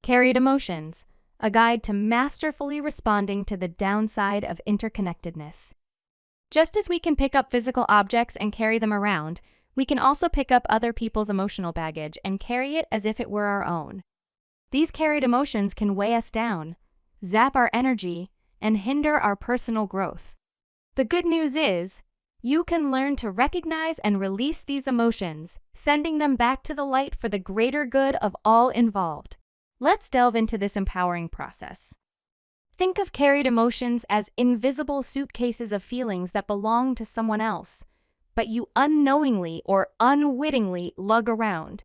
Carried emotions, a guide to masterfully responding to the downside of interconnectedness. Just as we can pick up physical objects and carry them around, we can also pick up other people's emotional baggage and carry it as if it were our own. These carried emotions can weigh us down, zap our energy, and hinder our personal growth. The good news is, you can learn to recognize and release these emotions, sending them back to the light for the greater good of all involved. Let's delve into this empowering process. Think of carried emotions as invisible suitcases of feelings that belong to someone else, but you unknowingly or unwittingly lug around.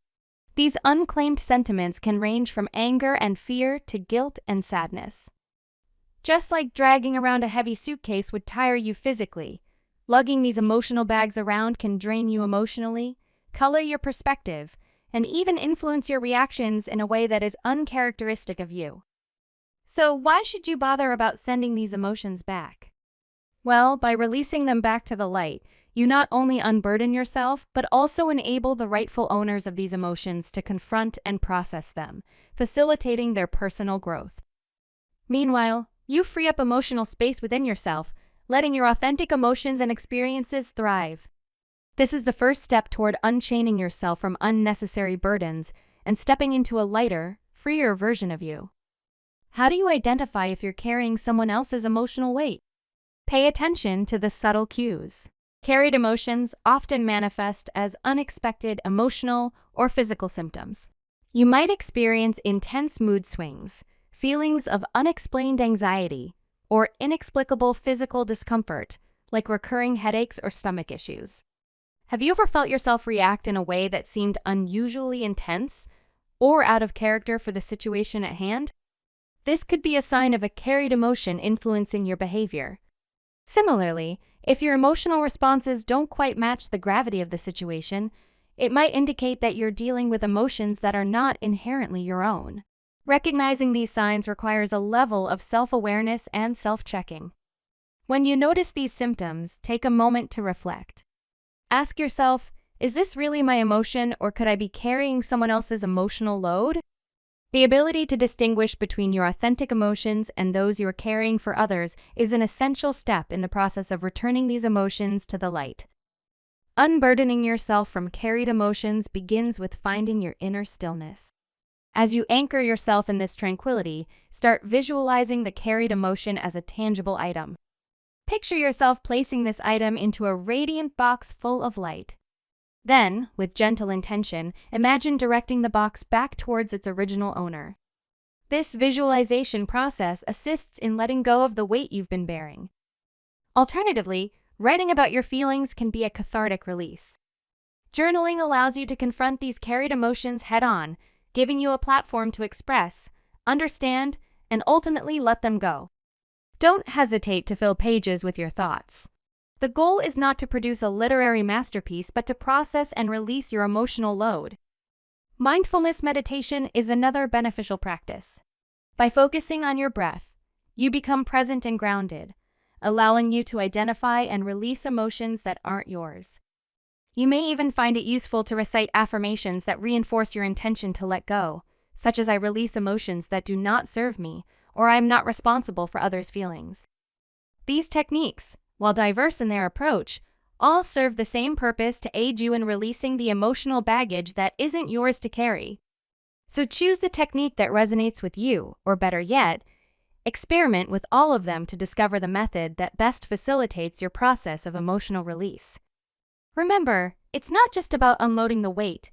These unclaimed sentiments can range from anger and fear to guilt and sadness. Just like dragging around a heavy suitcase would tire you physically, lugging these emotional bags around can drain you emotionally, color your perspective, and even influence your reactions in a way that is uncharacteristic of you. So why should you bother about sending these emotions back? Well, by releasing them back to the light, you not only unburden yourself, but also enable the rightful owners of these emotions to confront and process them, facilitating their personal growth. Meanwhile, you free up emotional space within yourself, letting your authentic emotions and experiences thrive. This is the first step toward unchaining yourself from unnecessary burdens and stepping into a lighter, freer version of you. How do you identify if you're carrying someone else's emotional weight? Pay attention to the subtle cues. Carried emotions often manifest as unexpected emotional or physical symptoms. You might experience intense mood swings, feelings of unexplained anxiety, or inexplicable physical discomfort, like recurring headaches or stomach issues. Have you ever felt yourself react in a way that seemed unusually intense or out of character for the situation at hand? This could be a sign of a carried emotion influencing your behavior. Similarly, if your emotional responses don't quite match the gravity of the situation, it might indicate that you're dealing with emotions that are not inherently your own. Recognizing these signs requires a level of self-awareness and self-checking. When you notice these symptoms, take a moment to reflect. Ask yourself, is this really my emotion, or could I be carrying someone else's emotional load? The ability to distinguish between your authentic emotions and those you are carrying for others is an essential step in the process of returning these emotions to the light. Unburdening yourself from carried emotions begins with finding your inner stillness. As you anchor yourself in this tranquility, start visualizing the carried emotion as a tangible item. Picture yourself placing this item into a radiant box full of light. Then, with gentle intention, imagine directing the box back towards its original owner. This visualization process assists in letting go of the weight you've been bearing. Alternatively, writing about your feelings can be a cathartic release. Journaling allows you to confront these carried emotions head-on, giving you a platform to express, understand, and ultimately let them go. Don't hesitate to fill pages with your thoughts. The goal is not to produce a literary masterpiece, but to process and release your emotional load. Mindfulness meditation is another beneficial practice. By focusing on your breath, you become present and grounded, allowing you to identify and release emotions that aren't yours. You may even find it useful to recite affirmations that reinforce your intention to let go, such as "I release emotions that do not serve me," or "I am not responsible for others' feelings." These techniques, while diverse in their approach, all serve the same purpose: to aid you in releasing the emotional baggage that isn't yours to carry. So choose the technique that resonates with you, or better yet, experiment with all of them to discover the method that best facilitates your process of emotional release. Remember, it's not just about unloading the weight,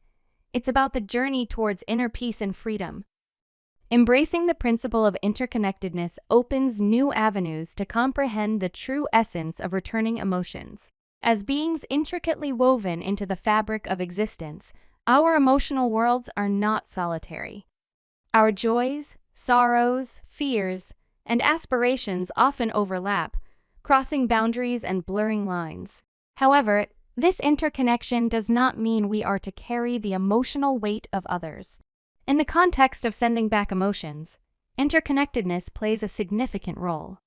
it's about the journey towards inner peace and freedom. Embracing the principle of interconnectedness opens new avenues to comprehend the true essence of returning emotions. As beings intricately woven into the fabric of existence, our emotional worlds are not solitary. Our joys, sorrows, fears, and aspirations often overlap, crossing boundaries and blurring lines. However, this interconnection does not mean we are to carry the emotional weight of others. In the context of sending back emotions, interconnectedness plays a significant role.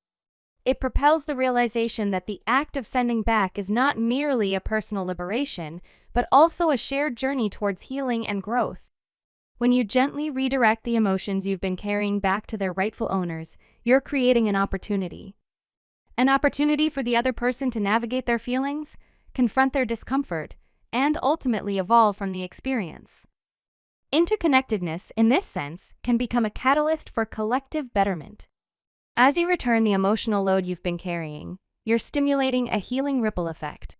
It propels the realization that the act of sending back is not merely a personal liberation, but also a shared journey towards healing and growth. When you gently redirect the emotions you've been carrying back to their rightful owners, you're creating an opportunity. An opportunity for the other person to navigate their feelings, confront their discomfort, and ultimately evolve from the experience. Interconnectedness, in this sense, can become a catalyst for collective betterment. As you return the emotional load you've been carrying, you're stimulating a healing ripple effect.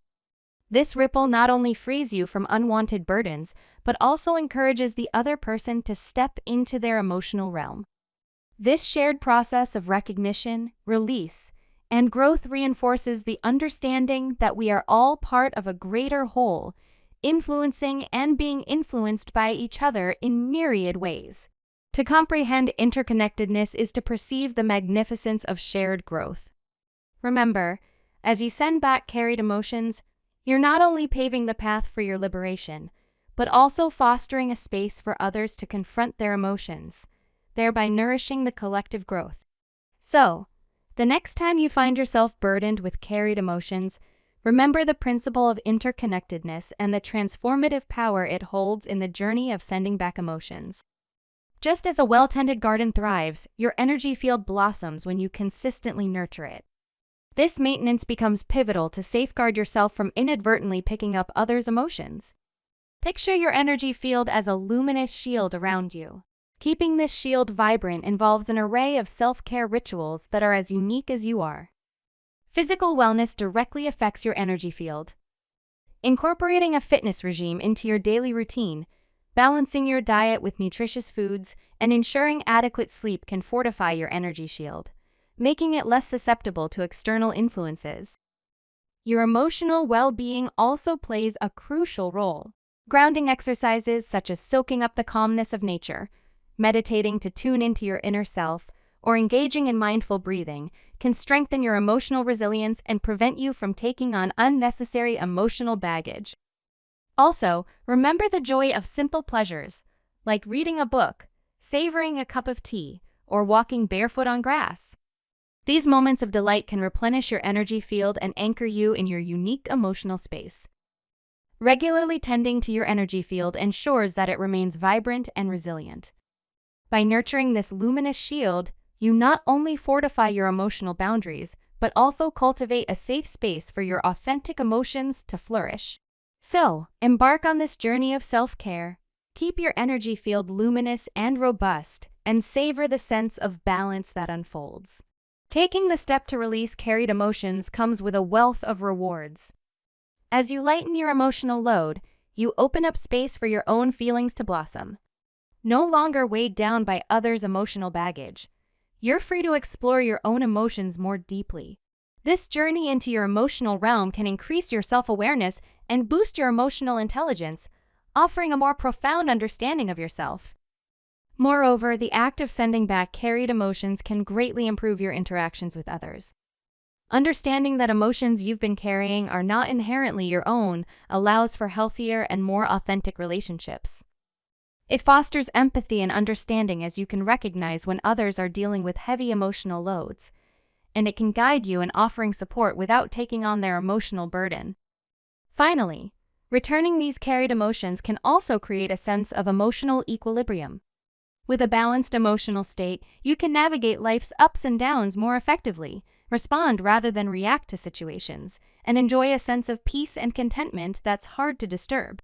This ripple not only frees you from unwanted burdens, but also encourages the other person to step into their emotional realm. This shared process of recognition, release, and growth reinforces the understanding that we are all part of a greater whole, influencing and being influenced by each other in myriad ways. To comprehend interconnectedness is to perceive the magnificence of shared growth. Remember, as you send back carried emotions, you're not only paving the path for your liberation, but also fostering a space for others to confront their emotions, thereby nourishing the collective growth. So, the next time you find yourself burdened with carried emotions, remember the principle of interconnectedness and the transformative power it holds in the journey of sending back emotions. Just as a well-tended garden thrives, your energy field blossoms when you consistently nurture it. This maintenance becomes pivotal to safeguard yourself from inadvertently picking up others' emotions. Picture your energy field as a luminous shield around you. Keeping this shield vibrant involves an array of self-care rituals that are as unique as you are. Physical wellness directly affects your energy field. Incorporating a fitness regime into your daily routine, balancing your diet with nutritious foods, and ensuring adequate sleep can fortify your energy shield, making it less susceptible to external influences. Your emotional well-being also plays a crucial role. Grounding exercises such as soaking up the calmness of nature, meditating to tune into your inner self, or engaging in mindful breathing can strengthen your emotional resilience and prevent you from taking on unnecessary emotional baggage. Also, remember the joy of simple pleasures, like reading a book, savoring a cup of tea, or walking barefoot on grass. These moments of delight can replenish your energy field and anchor you in your unique emotional space. Regularly tending to your energy field ensures that it remains vibrant and resilient. By nurturing this luminous shield, you not only fortify your emotional boundaries, but also cultivate a safe space for your authentic emotions to flourish. So, embark on this journey of self-care. Keep your energy field luminous and robust, and savor the sense of balance that unfolds. Taking the step to release carried emotions comes with a wealth of rewards. As you lighten your emotional load, you open up space for your own feelings to blossom. No longer weighed down by others' emotional baggage, you're free to explore your own emotions more deeply. This journey into your emotional realm can increase your self-awareness and boost your emotional intelligence, offering a more profound understanding of yourself. Moreover, the act of sending back carried emotions can greatly improve your interactions with others. Understanding that emotions you've been carrying are not inherently your own allows for healthier and more authentic relationships. It fosters empathy and understanding as you can recognize when others are dealing with heavy emotional loads, and it can guide you in offering support without taking on their emotional burden. Finally, returning these carried emotions can also create a sense of emotional equilibrium. With a balanced emotional state, you can navigate life's ups and downs more effectively, respond rather than react to situations, and enjoy a sense of peace and contentment that's hard to disturb.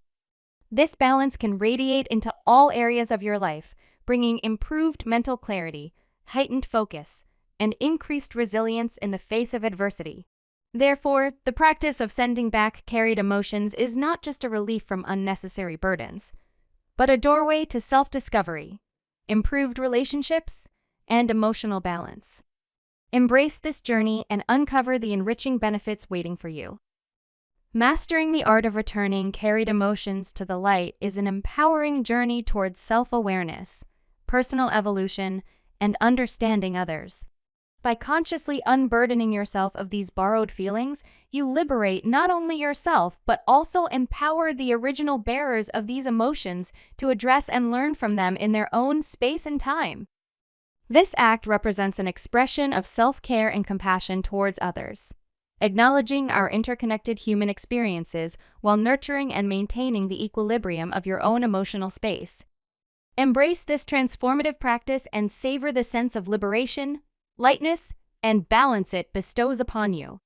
This balance can radiate into all areas of your life, bringing improved mental clarity, heightened focus, and increased resilience in the face of adversity. Therefore, the practice of sending back carried emotions is not just a relief from unnecessary burdens, but a doorway to self-discovery, improved relationships, and emotional balance. Embrace this journey and uncover the enriching benefits waiting for you. Mastering the art of returning carried emotions to the light is an empowering journey towards self-awareness, personal evolution, and understanding others. By consciously unburdening yourself of these borrowed feelings, you liberate not only yourself, but also empower the original bearers of these emotions to address and learn from them in their own space and time. This act represents an expression of self-care and compassion towards others, acknowledging our interconnected human experiences while nurturing and maintaining the equilibrium of your own emotional space. Embrace this transformative practice and savor the sense of liberation, lightness, and balance it bestows upon you.